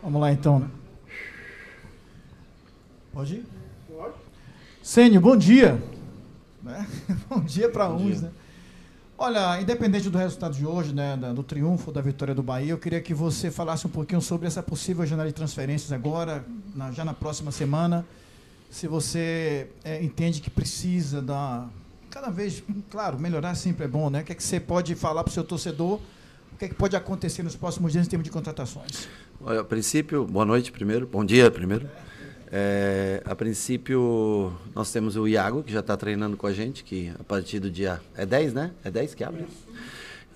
Vamos lá então, né? Pode ir? Pode. Sênio, bom dia. Né? Bom dia para uns, né? Olha, independente do resultado de hoje, né, do triunfo, da vitória do Bahia, eu queria que você falasse um pouquinho sobre essa possível janela de transferências agora, já na próxima semana. Se você entende que precisa cada vez, claro, melhorar sempre é bom, né? O que é que você pode falar para o seu torcedor? O que é que pode acontecer nos próximos dias em termos de contratações? Olha, a princípio, boa noite primeiro, bom dia primeiro. A princípio, nós temos o Iago, que já está treinando com a gente, que a partir do dia... É 10, né? É 10 que abre?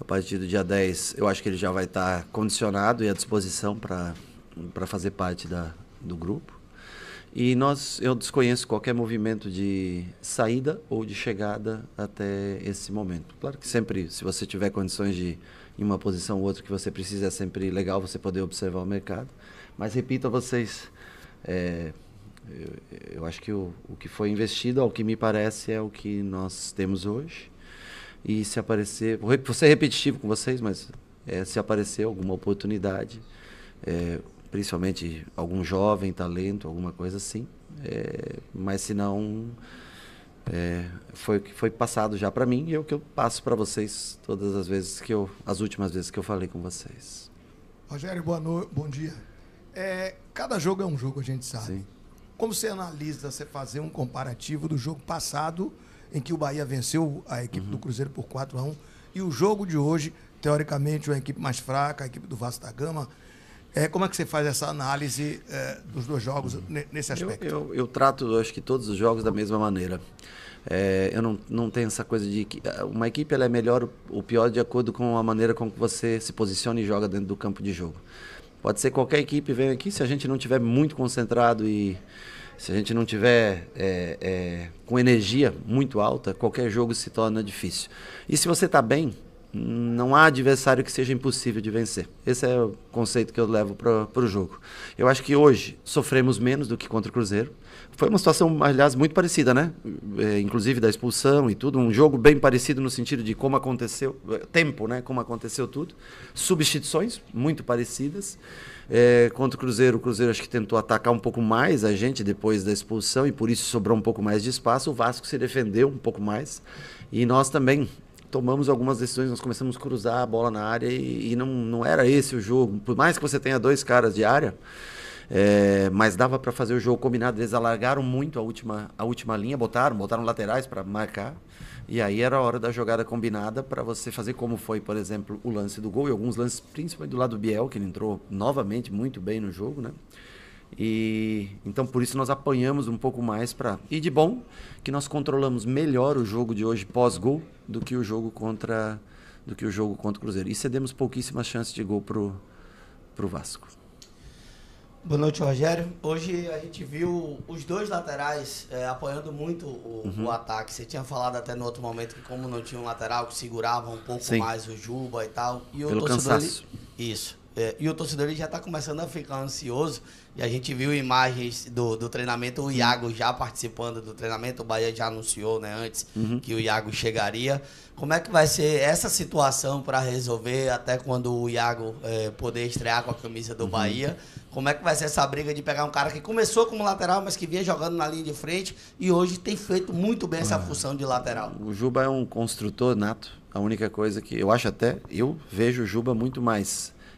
A partir do dia 10, eu acho que ele já vai estar condicionado e à disposição para fazer parte do grupo. E eu desconheço qualquer movimento de saída ou de chegada até esse momento. Claro que sempre, se você tiver condições de em uma posição ou outra que você precisa, é sempre legal você poder observar o mercado. Mas repito a vocês, eu acho que o que foi investido, ao que me parece, é o que nós temos hoje. E se aparecer, vou ser repetitivo com vocês, mas se aparecer alguma oportunidade, principalmente algum jovem talento, alguma coisa assim, mas se não, foi passado já para mim, e é o que eu passo para vocês todas as vezes as últimas vezes que eu falei com vocês. Rogério, bom dia. Cada jogo é um jogo, a gente sabe. Sim. Como você analisa, você fazer um comparativo do jogo passado, em que o Bahia venceu a equipe do Cruzeiro por 4-1, e o jogo de hoje, teoricamente, uma equipe mais fraca, a equipe do Vasco da Gama. Como é que você faz essa análise dos dois jogos nesse aspecto? Eu trato, acho que todos os jogos da mesma maneira. Eu não tenho essa coisa de que uma equipe ela é melhor ou pior de acordo com a maneira com que você se posiciona e joga dentro do campo de jogo. Pode ser qualquer equipe vem aqui, se a gente não tiver muito concentrado e se a gente não tiver com energia muito alta, qualquer jogo se torna difícil. E se você está bem, não há adversário que seja impossível de vencer. Esse é o conceito que eu levo para o jogo. Eu acho que hoje sofremos menos do que contra o Cruzeiro. Foi uma situação, aliás, muito parecida, né? Inclusive da expulsão e tudo. Um jogo bem parecido no sentido de como aconteceu, tempo, né? Como aconteceu tudo. Substituições muito parecidas. Contra o Cruzeiro acho que tentou atacar um pouco mais a gente depois da expulsão e por isso sobrou um pouco mais de espaço. O Vasco se defendeu um pouco mais. E nós também tomamos algumas decisões, nós começamos a cruzar a bola na área e não era esse o jogo. Por mais que você tenha dois caras de área, mas dava para fazer o jogo combinado. Eles alargaram muito a última linha, botaram laterais para marcar. E aí era a hora da jogada combinada para você fazer como foi, por exemplo, o lance do gol e alguns lances, principalmente do lado do Biel, que ele entrou novamente muito bem no jogo, né? E então por isso nós apanhamos um pouco mais e de bom que nós controlamos melhor o jogo de hoje pós-gol do que o jogo contra o Cruzeiro. E cedemos pouquíssimas chances de gol pro Vasco. Boa noite, Rogério. Hoje a gente viu os dois laterais apoiando muito o ataque. Você tinha falado até no outro momento que como não tinha um lateral que segurava um pouco Sim. mais o Juba e tal. E o pelo torcedor, cansaço. Isso. E o torcedor ele já está começando a ficar ansioso. E a gente viu imagens do treinamento, o Iago já participando do treinamento. O Bahia já anunciou, né, antes que o Iago chegaria. Como é que vai ser essa situação para resolver até quando o Iago poder estrear com a camisa do Bahia? Como é que vai ser essa briga de pegar um cara que começou como lateral, mas que vinha jogando na linha de frente e hoje tem feito muito bem essa função de lateral? O Juba é um construtor nato. A única coisa que eu vejo o Juba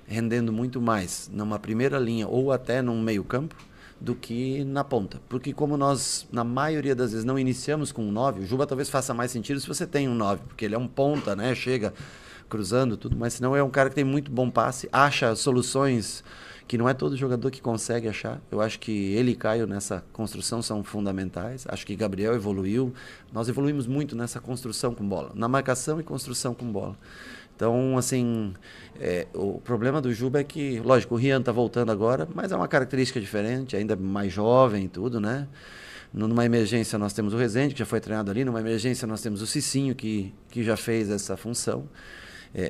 rendendo muito mais numa primeira linha ou até num meio campo do que na ponta. Porque como nós, na maioria das vezes, não iniciamos com um 9, o Juba talvez faça mais sentido se você tem um 9, porque ele é um ponta, né? Chega cruzando tudo, mas senão é um cara que tem muito bom passe, acha soluções que não é todo jogador que consegue achar. Eu acho que ele e Caio nessa construção são fundamentais. Acho que Gabriel evoluiu. Nós evoluímos muito nessa construção com bola, na marcação e construção com bola. Então, assim, o problema do Juba é que, lógico, o Rian está voltando agora, mas é uma característica diferente, ainda mais jovem e tudo, né? Numa emergência nós temos o Rezende, que já foi treinado ali, numa emergência nós temos o Cicinho, que já fez essa função.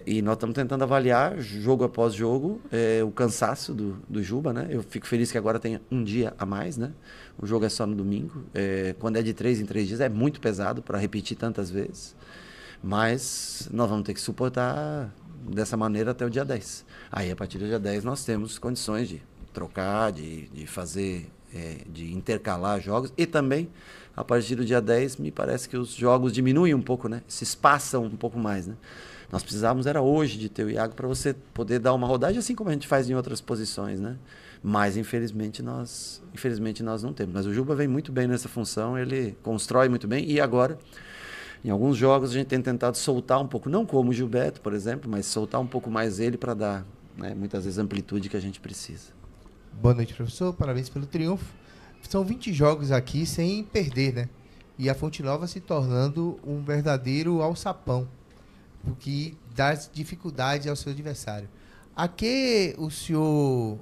E nós estamos tentando avaliar, jogo após jogo, o cansaço do Juba, né? Eu fico feliz que agora tenha um dia a mais, né? O jogo é só no domingo. Quando é de 3 em 3 dias é muito pesado para repetir tantas vezes. Mas nós vamos ter que suportar dessa maneira até o dia 10. Aí, a partir do dia 10, nós temos condições de trocar, de fazer, de intercalar jogos. E também, a partir do dia 10, me parece que os jogos diminuem um pouco, né? Se espaçam um pouco mais, né? Nós precisávamos, era hoje, de ter o Iago para você poder dar uma rodagem, assim como a gente faz em outras posições, né? Mas, infelizmente, nós não temos. Mas o Juba vem muito bem nessa função, ele constrói muito bem. E agora, em alguns jogos, a gente tem tentado soltar um pouco, não como o Gilberto, por exemplo, mas soltar um pouco mais ele para dar, né, muitas vezes, a amplitude que a gente precisa. Boa noite, professor. Parabéns pelo triunfo. São 20 jogos aqui sem perder, né? E a Fonte Nova se tornando um verdadeiro alçapão, o que dá dificuldade ao seu adversário. A que o senhor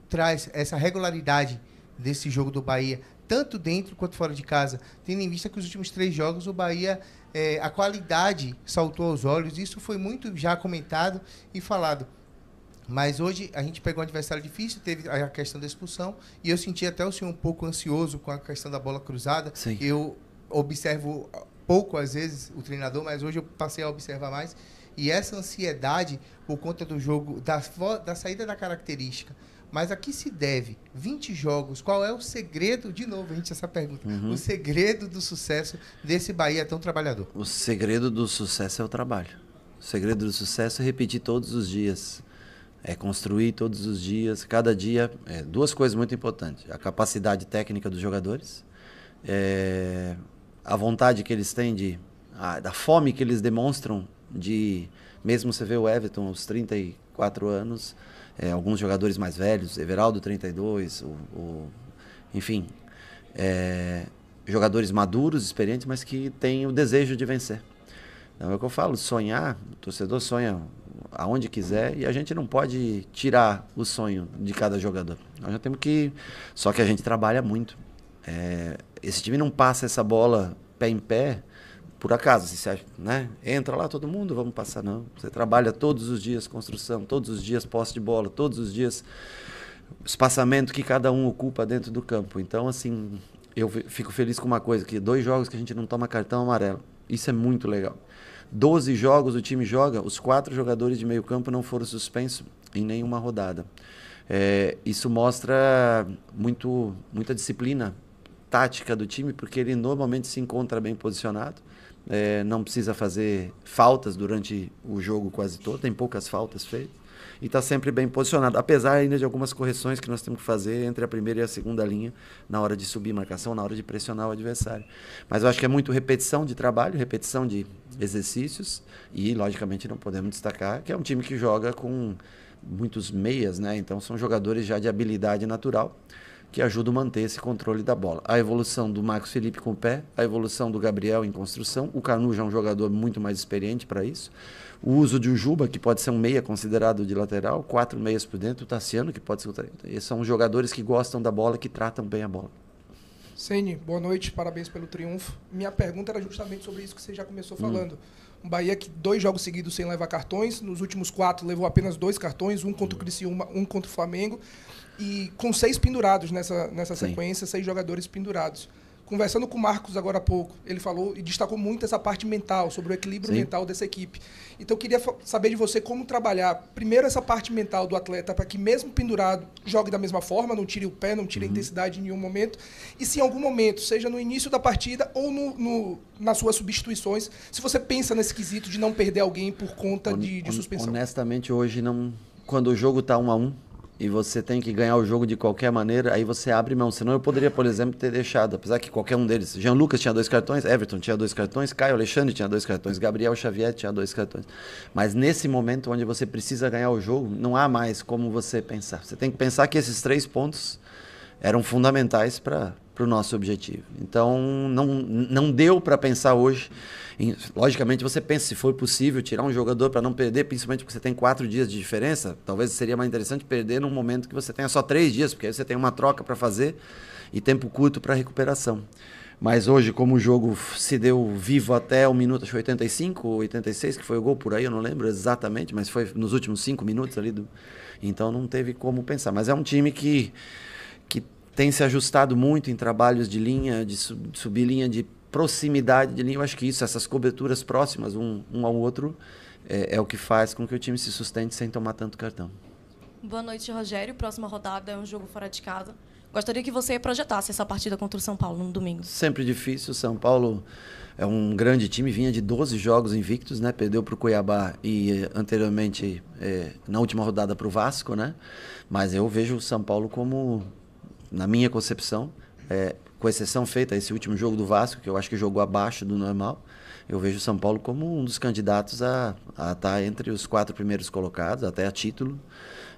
traz essa regularidade desse jogo do Bahia, tanto dentro quanto fora de casa, tendo em vista que os últimos 3 jogos o Bahia, a qualidade saltou aos olhos, isso foi muito já comentado e falado. Mas hoje a gente pegou um adversário difícil, teve a questão da expulsão, e eu senti até o senhor um pouco ansioso com a questão da bola cruzada. Sim. Eu observo pouco, às vezes, o treinador, mas hoje eu passei a observar mais. E essa ansiedade, por conta do jogo, da saída da característica. Mas a que se deve 20 jogos? Qual é o segredo, de novo, a gente essa pergunta, o segredo do sucesso desse Bahia tão trabalhador? O segredo do sucesso é o trabalho. O segredo do sucesso é repetir todos os dias. É construir todos os dias, cada dia. 2 coisas muito importantes. A capacidade técnica dos jogadores, a vontade que eles têm, da fome que eles demonstram, mesmo você vê o Everton aos 34 anos, alguns jogadores mais velhos, Everaldo 32, enfim, jogadores maduros, experientes, mas que têm o desejo de vencer. Então é o que eu falo, sonhar, o torcedor sonha aonde quiser e a gente não pode tirar o sonho de cada jogador. Nós já temos que... Só que a gente trabalha muito. Esse time não passa essa bola pé em pé por acaso, se acha, né? Entra lá todo mundo, vamos passar, não. Você trabalha todos os dias construção, todos os dias posse de bola, todos os dias espaçamento que cada um ocupa dentro do campo. Então, assim, eu fico feliz com uma coisa, que 2 jogos que a gente não toma cartão amarelo. Isso é muito legal. 12 jogos o time joga, os 4 jogadores de meio campo não foram suspensos em nenhuma rodada. Isso mostra muita disciplina tática do time, porque ele normalmente se encontra bem posicionado, não precisa fazer faltas durante o jogo quase todo, tem poucas faltas feitas, e está sempre bem posicionado, apesar ainda de algumas correções que nós temos que fazer entre a primeira e a segunda linha, na hora de subir marcação, na hora de pressionar o adversário. Mas eu acho que é muito repetição de trabalho, repetição de exercícios, e logicamente não podemos destacar que é um time que joga com muitos meias, né? Então são jogadores já de habilidade natural, que ajudam a manter esse controle da bola. A evolução do Marcos Felipe com o pé, a evolução do Gabriel em construção, o Canu já é um jogador muito mais experiente para isso, o uso de um Juba, que pode ser um meia considerado de lateral, 4 meias por dentro, o Tassiano, que pode ser esses são jogadores que gostam da bola, que tratam bem a bola. Ceni, boa noite, parabéns pelo triunfo. Minha pergunta era justamente sobre isso que você já começou falando. Um Bahia que 2 jogos seguidos sem levar cartões, nos últimos 4 levou apenas 2 cartões, um contra o Criciúma, um contra o Flamengo, e com 6 pendurados nessa sequência, 6 jogadores pendurados. Conversando com o Marcos agora há pouco, ele falou e destacou muito essa parte mental, sobre o equilíbrio mental dessa equipe. Então eu queria saber de você como trabalhar, primeiro, essa parte mental do atleta, para que mesmo pendurado, jogue da mesma forma, não tire o pé, não tire a intensidade em nenhum momento, e se em algum momento, seja no início da partida ou nas suas substituições, se você pensa nesse quesito de não perder alguém por conta de suspensão. Honestamente, hoje, não, quando o jogo está 1-1, e você tem que ganhar o jogo de qualquer maneira, aí você abre mão. Senão eu poderia, por exemplo, ter deixado, apesar que qualquer um deles, Jean Lucas tinha 2 cartões, Everton tinha 2 cartões, Caio Alexandre tinha 2 cartões, Gabriel Xavier tinha 2 cartões. Mas nesse momento onde você precisa ganhar o jogo, não há mais como você pensar. Você tem que pensar que esses 3 pontos eram fundamentais para o nosso objetivo. Então, não deu para pensar hoje. Logicamente, você pensa, se for possível, tirar um jogador para não perder, principalmente porque você tem 4 dias de diferença, talvez seria mais interessante perder num momento que você tenha só 3 dias, porque aí você tem uma troca para fazer e tempo curto para recuperação. Mas hoje, como o jogo se deu vivo até o minuto, acho que 85 ou 86, que foi o gol por aí, eu não lembro exatamente, mas foi nos últimos 5 minutos ali. Então, não teve como pensar. Mas é um time que tem se ajustado muito em trabalhos de linha, de subir linha de proximidade de linha, eu acho que essas coberturas próximas um ao outro, é o que faz com que o time se sustente sem tomar tanto cartão. Boa noite, Rogério. Próxima rodada é um jogo fora de casa. Gostaria que você projetasse essa partida contra o São Paulo no domingo. Sempre difícil. São Paulo é um grande time, vinha de 12 jogos invictos, né? Perdeu para o Cuiabá e anteriormente, na última rodada, para o Vasco, né? Mas eu vejo o São Paulo como, na minha concepção, com exceção feita a esse último jogo do Vasco, que eu acho que jogou abaixo do normal, eu vejo o São Paulo como um dos candidatos a estar entre os 4 primeiros colocados, até a título.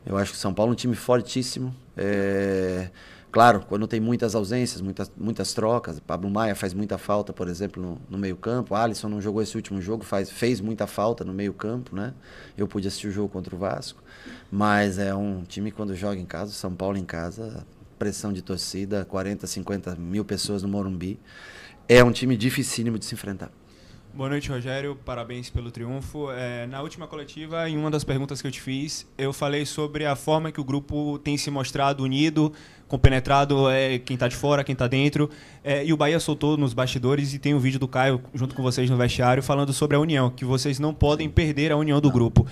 Eu acho que o São Paulo é um time fortíssimo. Claro, quando tem muitas ausências, muitas trocas, Pablo Maia faz muita falta, por exemplo, no meio-campo. Alisson não jogou esse último jogo, fez muita falta no meio-campo, né? Eu pude assistir o jogo contra o Vasco, mas é um time quando joga em casa, o São Paulo em casa, pressão de torcida, 40, 50 mil pessoas no Morumbi. É um time dificílimo de se enfrentar. Boa noite, Rogério. Parabéns pelo triunfo. Na última coletiva, em uma das perguntas que eu te fiz, eu falei sobre a forma que o grupo tem se mostrado unido, compenetrado, quem está de fora, quem está dentro. E o Bahia soltou nos bastidores, e tem um vídeo do Caio junto com vocês no vestiário falando sobre a união, que vocês não podem perder a união do grupo.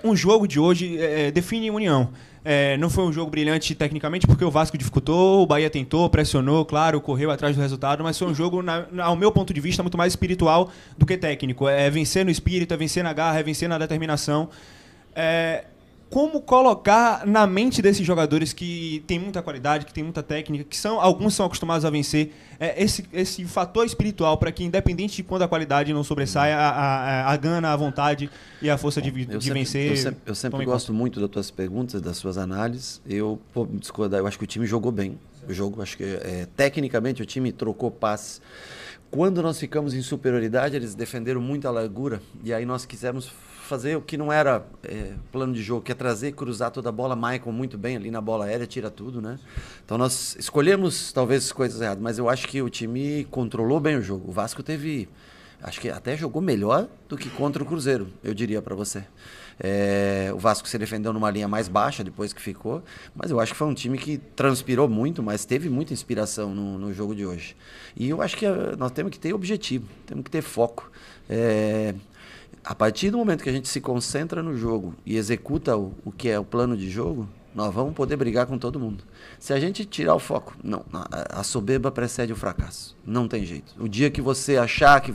Um jogo de hoje define união. Não foi um jogo brilhante tecnicamente, porque o Vasco dificultou, o Bahia tentou, pressionou, claro, correu atrás do resultado, mas foi um jogo, ao meu ponto de vista, muito mais espiritual do que técnico. Vencer no espírito, vencer na garra, vencer na determinação. Como colocar na mente desses jogadores que tem muita qualidade, que tem muita técnica, que alguns são acostumados a vencer, esse fator espiritual para que, independente de quando a qualidade não sobressaia, a gana, a vontade e a força de vencer... Eu sempre gosto muito das tuas perguntas, das suas análises. Eu vou discordar, eu acho que o time jogou bem. Acho que tecnicamente o time trocou passes. Quando nós ficamos em superioridade, eles defenderam muito a largura, e aí nós quisemos fazer o que não era plano de jogo, que é trazer, cruzar toda a bola. Michael muito bem ali na bola aérea, tira tudo, né? Então nós escolhemos talvez coisas erradas, mas eu acho que o time controlou bem o jogo. O Vasco acho que até jogou melhor do que contra o Cruzeiro, eu diria para você. O Vasco se defendeu numa linha mais baixa depois que ficou, mas eu acho que foi um time que transpirou muito, mas teve muita inspiração no jogo de hoje. E eu acho que nós temos que ter objetivo, temos que ter foco. A partir do momento que a gente se concentra no jogo e executa o que é o plano de jogo, nós vamos poder brigar com todo mundo. Se a gente tirar o foco, não, a soberba precede o fracasso. Não tem jeito. O dia que você achar que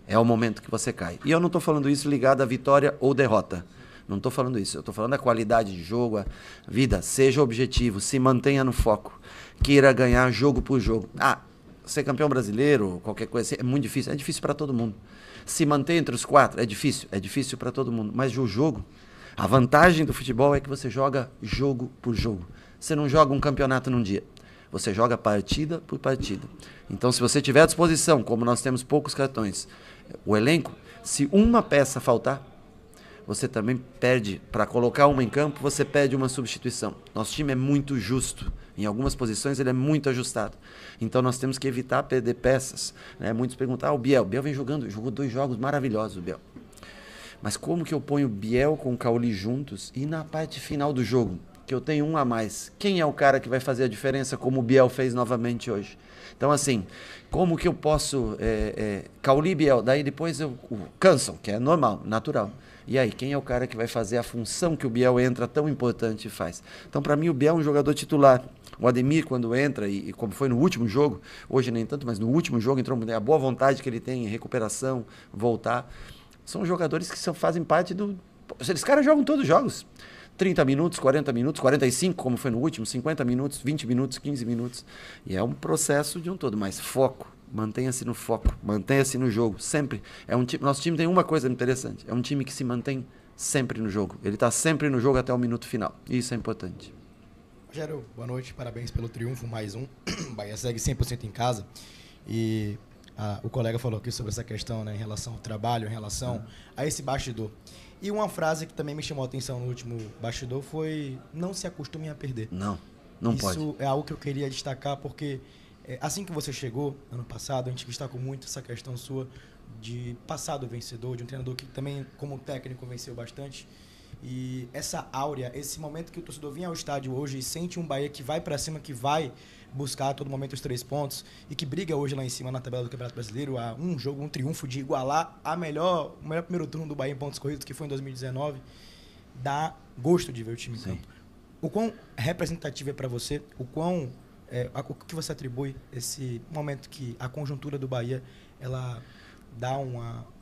é o momento que você cai. E eu não estou falando isso ligado à vitória ou derrota. Não estou falando isso. Eu estou falando da qualidade de jogo, a vida. Seja objetivo, se mantenha no foco. Queira ganhar jogo por jogo. Ser campeão brasileiro, qualquer coisa assim, é muito difícil. É difícil para todo mundo. Se manter entre os 4 é difícil para todo mundo. Mas o jogo, a vantagem do futebol é que você joga jogo por jogo. Você não joga um campeonato num dia. Você joga partida por partida. Então, se você tiver à disposição, como nós temos poucos cartões, o elenco, se uma peça faltar, você também perde. Para colocar uma em campo, você perde uma substituição. Nosso time é muito justo. Em algumas posições ele é muito ajustado. Então nós temos que evitar perder peças. Né? Muitos perguntam, o Biel jogou 2 jogos maravilhosos, o Biel. Mas como que eu ponho o Biel com o Cauli juntos e na parte final do jogo, que eu tenho um a mais, quem é o cara que vai fazer a diferença como o Biel fez novamente hoje? Então assim, como que eu posso Cauli e Biel, daí depois cansam, que é normal, natural. E aí, quem é o cara que vai fazer a função que o Biel entra tão importante e faz? Então, para mim, o Biel é um jogador titular. O Ademir, quando entra, e como foi no último jogo, hoje nem tanto, mas no último jogo entrou a boa vontade que ele tem em recuperação, voltar. São jogadores que fazem parte do... Esses caras jogam todos os jogos. 30 minutos, 40 minutos, 45, como foi no último, 50 minutos, 20 minutos, 15 minutos. E é um processo de um todo, mas foco. Mantenha-se no foco, mantenha-se no jogo, sempre. Nosso time tem uma coisa interessante, é um time que se mantém sempre no jogo. Ele está sempre no jogo até o minuto final. Isso é importante. Rogério, boa noite, parabéns pelo triunfo, mais um. O Bahia segue 100% em casa. E o colega falou aqui sobre essa questão, né, em relação ao trabalho, em relação a esse bastidor. E uma frase que também me chamou a atenção no último bastidor foi: não se acostume a perder. Não pode. Isso é algo que eu queria destacar, porque assim que você chegou, ano passado, a gente destacou muito essa questão sua de passado vencedor, de um treinador que também, como técnico, venceu bastante. E essa áurea, esse momento que o torcedor vem ao estádio hoje e sente um Bahia que vai para cima, que vai buscar a todo momento os 3 pontos e que briga hoje lá em cima na tabela do Campeonato Brasileiro, a um jogo, um triunfo de igualar o melhor primeiro turno do Bahia em pontos corridos, que foi em 2019, dá gosto de ver o time em campo. O quão representativo é para você, o que você atribui esse momento que a conjuntura do Bahia, ela dá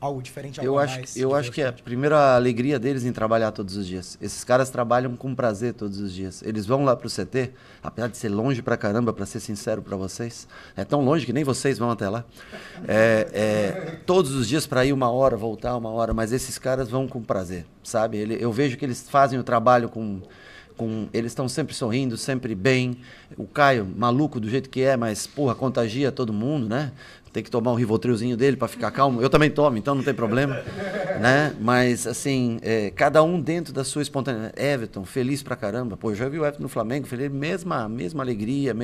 algo diferente, algo eu acho que é a primeira alegria deles em trabalhar todos os dias. Esses caras trabalham com prazer todos os dias. Eles vão lá pro CT, apesar de ser longe pra caramba, pra ser sincero pra vocês. É tão longe que nem vocês vão até lá. Todos os dias pra ir 1 hora, voltar 1 hora, mas esses caras vão com prazer, sabe? Eu vejo que eles fazem o trabalho eles estão sempre sorrindo, sempre bem. O Caio, maluco do jeito que é, mas, porra, contagia todo mundo, né? Tem que tomar um Rivotrilzinho dele para ficar calmo. Eu também tomo, então não tem problema, né? Mas, assim, cada um dentro da sua espontaneidade. Everton, feliz pra caramba. Pô, eu já vi o Everton no Flamengo, feliz, mesma alegria,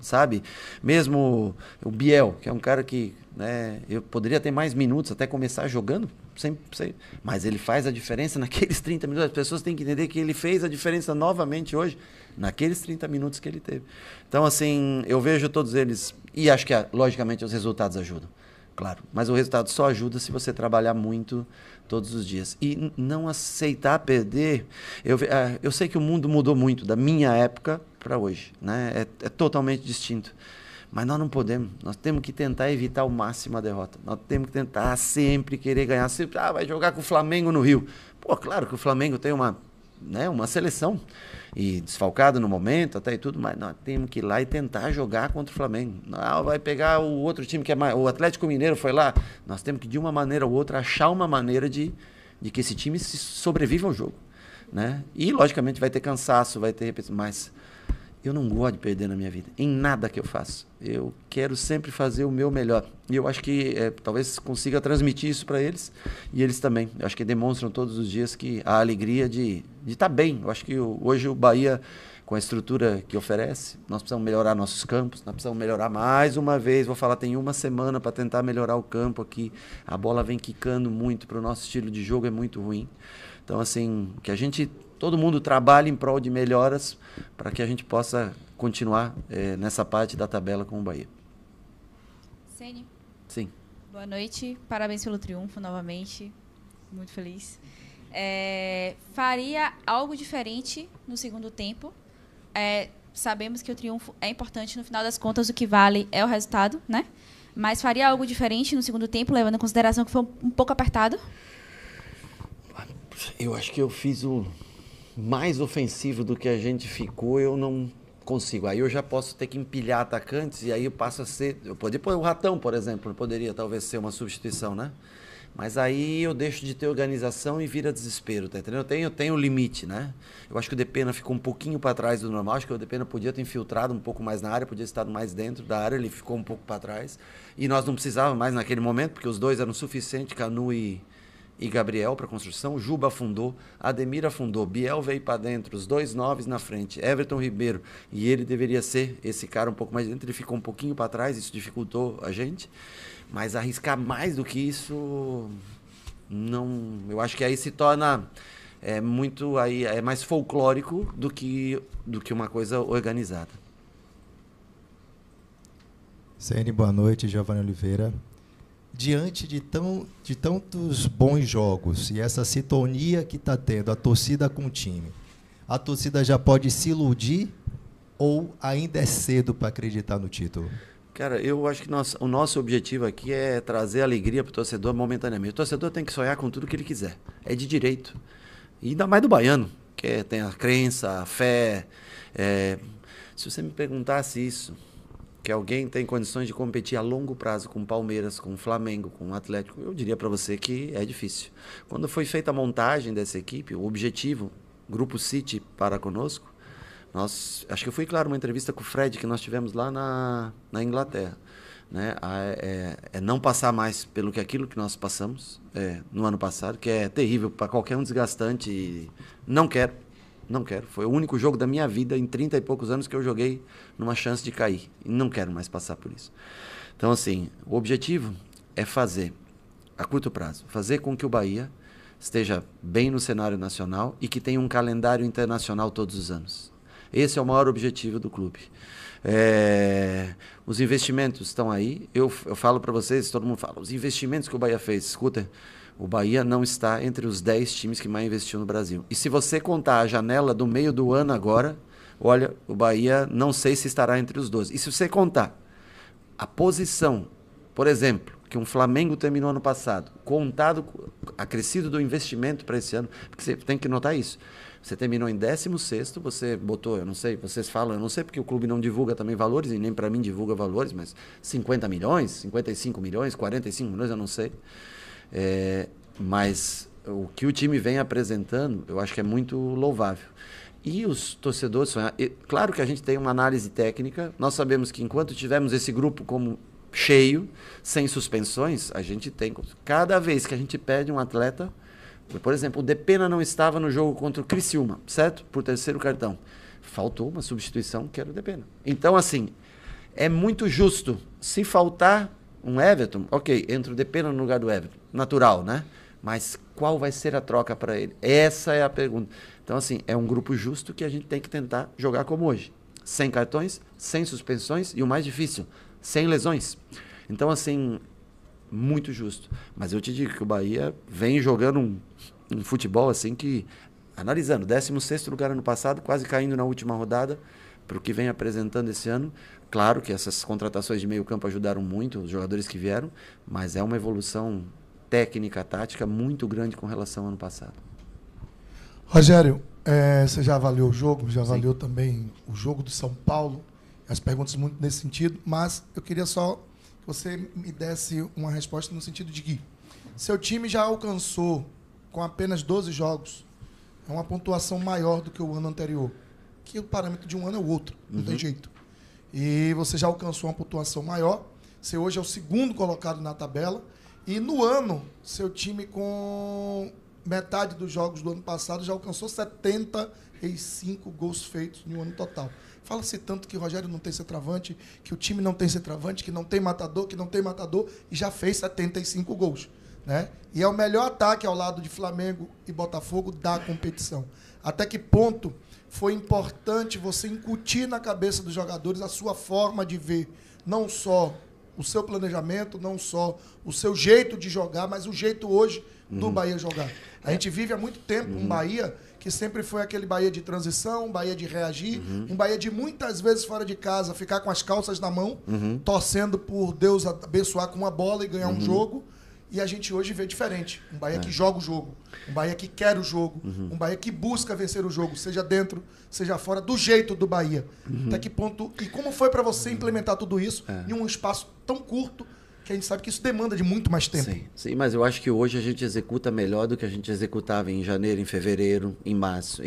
sabe? Mesmo o Biel, que é um cara que, né, eu poderia ter mais minutos até começar jogando, mas ele faz a diferença naqueles 30 minutos. As pessoas têm que entender que ele fez a diferença novamente hoje, naqueles 30 minutos que ele teve. Então, assim, eu vejo todos eles, e acho que, logicamente, os resultados ajudam, claro. Mas o resultado só ajuda se você trabalhar muito todos os dias. E não aceitar perder. Eu sei que o mundo mudou muito da minha época para hoje, né? É totalmente distinto. Mas nós não podemos. Nós temos que tentar evitar ao máximo a derrota. Nós temos que tentar sempre querer ganhar. Vai jogar com o Flamengo no Rio. Pô, claro que o Flamengo tem uma seleção e desfalcado no momento até e tudo, mas nós temos que ir lá e tentar jogar contra o Flamengo. Não vai pegar o outro time que é mais... O Atlético Mineiro foi lá. Nós temos que, de uma maneira ou outra, achar uma maneira de que esse time sobreviva ao jogo, né? E, logicamente, vai ter cansaço, vai ter repetição, mas eu não gosto de perder na minha vida, em nada que eu faço. Eu quero sempre fazer o meu melhor. E eu acho que talvez consiga transmitir isso para eles, e eles também. Eu acho que demonstram todos os dias que a alegria de estar bem. Eu acho que hoje o Bahia, com a estrutura que oferece, nós precisamos melhorar nossos campos, nós precisamos melhorar mais uma vez. Vou falar, tem 1 semana para tentar melhorar o campo aqui. A bola vem quicando muito, para o nosso estilo de jogo é muito ruim. Então, assim, que todo mundo trabalha em prol de melhoras para que a gente possa continuar nessa parte da tabela com o Bahia. Ceni. Sim. Boa noite, parabéns pelo triunfo novamente, muito feliz. Faria algo diferente no segundo tempo? Sabemos que o triunfo é importante, no final das contas o que vale é o resultado, né? Mas faria algo diferente no segundo tempo, levando em consideração que foi um pouco apertado? Eu acho que eu fiz o mais ofensivo do que a gente ficou, eu não consigo. Aí eu já posso ter que empilhar atacantes e aí eu passo a ser... Eu poderia pôr o Ratão, por exemplo, poderia talvez ser uma substituição, né? Mas aí eu deixo de ter organização e vira desespero, tá entendendo? Eu tenho limite, né? Eu acho que o Depena ficou um pouquinho para trás do normal, acho que o Depena podia ter infiltrado um pouco mais na área, podia ter estado mais dentro da área, ele ficou um pouco para trás. E nós não precisávamos mais naquele momento, porque os dois eram suficientes, Canu e Gabriel para construção. Juba afundou, Ademir afundou, Biel veio para dentro, os 2 9s na frente, Everton Ribeiro, e ele deveria ser esse cara um pouco mais dentro, ele ficou um pouquinho para trás, isso dificultou a gente, mas arriscar mais do que isso, não, eu acho que aí se torna é mais folclórico do que uma coisa organizada. Ceni, boa noite, Giovanni Oliveira. Diante de tantos bons jogos e essa sintonia que está tendo a torcida com o time, a torcida já pode se iludir ou ainda é cedo para acreditar no título? Cara, eu acho que o nosso objetivo aqui é trazer alegria para o torcedor momentaneamente. O torcedor tem que sonhar com tudo que ele quiser. É de direito. E ainda mais do baiano, que tem a crença, a fé. Se você me perguntasse isso, que alguém tem condições de competir a longo prazo com o Palmeiras, com o Flamengo, com o Atlético, eu diria para você que é difícil. Quando foi feita a montagem dessa equipe, o objetivo, Grupo City para conosco, acho que foi claro uma entrevista com o Fred que nós tivemos lá na Inglaterra, né? Não passar mais pelo que aquilo que nós passamos no ano passado, que é terrível para qualquer um, desgastante, e não quero. Foi o único jogo da minha vida em 30 e poucos anos que eu joguei numa chance de cair. E não quero mais passar por isso. Então, assim, o objetivo é fazer, a curto prazo, fazer com que o Bahia esteja bem no cenário nacional e que tenha um calendário internacional todos os anos. Esse é o maior objetivo do clube. Os investimentos estão aí. Eu falo para vocês, todo mundo fala, os investimentos que o Bahia fez, escuta, o Bahia não está entre os 10 times que mais investiu no Brasil. E se você contar a janela do meio do ano agora, olha, o Bahia não sei se estará entre os 12. E se você contar a posição, por exemplo, que um Flamengo terminou ano passado, contado, acrescido do investimento para esse ano, porque você tem que notar isso. Você terminou em 16º, você botou, eu não sei, vocês falam, eu não sei porque o clube não divulga também valores, e nem para mim divulga valores, mas 50 milhões, 55 milhões, 45 milhões, eu não sei. Mas o que o time vem apresentando, eu acho que é muito louvável. E os torcedores, claro que a gente tem uma análise técnica, nós sabemos que enquanto tivermos esse grupo como cheio, sem suspensões, a gente tem, cada vez que a gente pede um atleta, por exemplo, o Depena não estava no jogo contra o Criciúma, certo? Por terceiro cartão. Faltou uma substituição que era o Depena. Então, assim, é muito justo. Se faltar um Everton, ok, entra o Depena no lugar do Everton. Natural, né? Mas qual vai ser a troca para ele? Essa é a pergunta. Então, assim, é um grupo justo que a gente tem que tentar jogar como hoje. Sem cartões, sem suspensões e o mais difícil, sem lesões. Então, assim, muito justo. Mas eu te digo que o Bahia vem jogando um futebol assim que, analisando, 16º lugar ano passado, quase caindo na última rodada, para o que vem apresentando esse ano. Claro que essas contratações de meio campo ajudaram muito, os jogadores que vieram, mas é uma evolução técnica, tática muito grande com relação ao ano passado. Rogério, você já avaliou o jogo, já avaliou também o jogo do São Paulo, as perguntas muito nesse sentido, mas eu queria só que você me desse uma resposta no sentido de que seu time já alcançou, com apenas 12 jogos, uma pontuação maior do que o ano anterior, que o parâmetro de um ano é o outro, não tem jeito. E você já alcançou uma pontuação maior, você hoje é o segundo colocado na tabela, e no ano, seu time com metade dos jogos do ano passado já alcançou 75 gols feitos no ano total. Fala-se tanto que o Rogério não tem centroavante, que o time não tem centroavante, que não tem matador, e já fez 75 gols. Né? E é o melhor ataque ao lado de Flamengo e Botafogo da competição. Até que ponto foi importante você incutir na cabeça dos jogadores a sua forma de ver, não só o seu planejamento, não só o seu jeito de jogar, mas o jeito hoje do Bahia jogar. A gente vive há muito tempo um Bahia que sempre foi aquele Bahia de transição, um Bahia de reagir, um Bahia de muitas vezes fora de casa ficar com as calças na mão, torcendo por Deus abençoar com uma bola e ganhar um jogo. E a gente hoje vê diferente. Um Bahia que joga o jogo, um Bahia que quer o jogo, um Bahia que busca vencer o jogo, seja dentro, seja fora, do jeito do Bahia. Até que ponto... E como foi para você implementar tudo isso em um espaço tão curto, que a gente sabe que isso demanda de muito mais tempo? Sim, mas eu acho que hoje a gente executa melhor do que a gente executava em janeiro, em fevereiro, em março.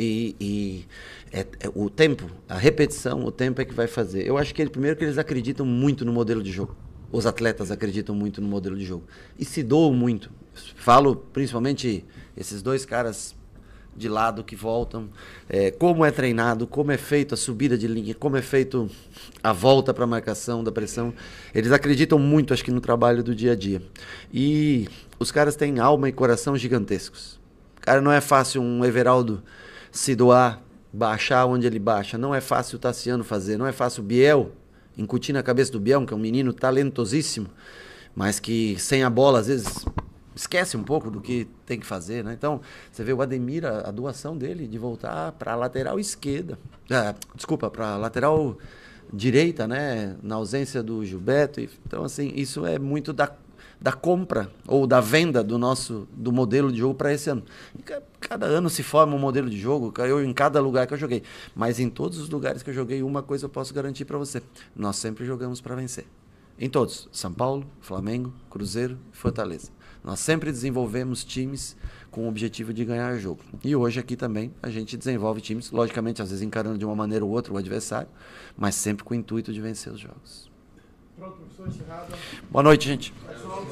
O tempo, a repetição, o tempo é que vai fazer. Eu acho que primeiro que eles acreditam muito no modelo de jogo. Os atletas acreditam muito no modelo de jogo. E se doam muito. Falo principalmente esses dois caras de lado que voltam. Como é treinado, como é feito a subida de linha, como é feito a volta para a marcação da pressão. Eles acreditam muito, acho que, no trabalho do dia a dia. E os caras têm alma e coração gigantescos. Cara, não é fácil um Everaldo se doar, baixar onde ele baixa. Não é fácil o Tassiano fazer. Não é fácil o Biel incutir na cabeça do Biel, que é um menino talentosíssimo, mas que sem a bola, às vezes, esquece um pouco do que tem que fazer, né? Então, você vê o Ademir, a doação dele de voltar para a lateral esquerda. Para a lateral direita, né? Na ausência do Gilberto. Então, assim, isso é muito da compra ou da venda do modelo de jogo para esse ano. Cada ano se forma um modelo de jogo, eu em cada lugar que eu joguei. Mas em todos os lugares que eu joguei, uma coisa eu posso garantir para você. Nós sempre jogamos para vencer. Em todos. São Paulo, Flamengo, Cruzeiro e Fortaleza. Nós sempre desenvolvemos times com o objetivo de ganhar o jogo. E hoje aqui também a gente desenvolve times, logicamente, às vezes encarando de uma maneira ou outra o adversário, mas sempre com o intuito de vencer os jogos. Pronto, professor, encerrado. Boa noite, gente. Pessoal,